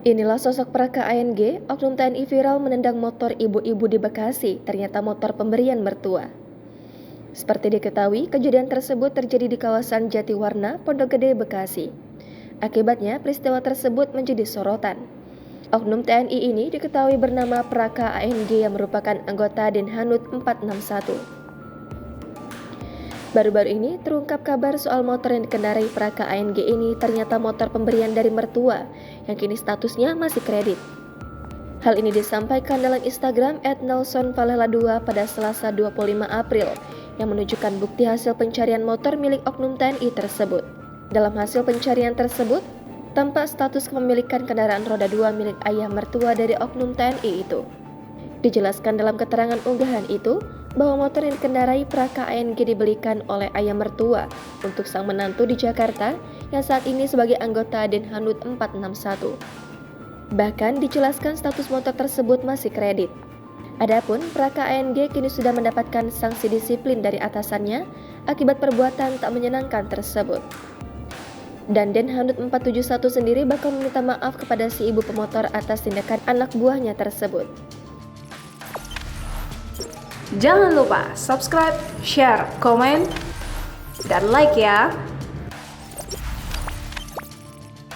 Inilah sosok Praka ANG, oknum TNI viral menendang motor ibu-ibu di Bekasi, ternyata motor pemberian mertua. Seperti diketahui, kejadian tersebut terjadi di kawasan Jatiwarna, Pondok Gede, Bekasi. Akibatnya, peristiwa tersebut menjadi sorotan. Oknum TNI ini diketahui bernama Praka ANG yang merupakan anggota Denhanud 461. Baru-baru ini terungkap kabar soal motor yang dikendarai Praka ANG ini ternyata motor pemberian dari mertua yang kini statusnya masih kredit. Hal ini disampaikan dalam Instagram @nelsonvalela2 pada Selasa 25 April yang menunjukkan bukti hasil pencarian motor milik oknum TNI tersebut. Dalam hasil pencarian tersebut, tampak status kepemilikan kendaraan roda 2 milik ayah mertua dari oknum TNI itu. Dijelaskan dalam keterangan unggahan itu bahwa motor yang dikendarai Praka ANG dibelikan oleh ayah mertua untuk sang menantu di Jakarta yang saat ini sebagai anggota Denhanud 461. Bahkan dijelaskan status motor tersebut masih kredit. Adapun Praka ANG kini sudah mendapatkan sanksi disiplin dari atasannya akibat perbuatan tak menyenangkan tersebut. Dan Denhanud 471 sendiri bakal meminta maaf kepada si ibu pemotor atas tindakan anak buahnya tersebut. Jangan lupa subscribe, share, komen, dan like ya.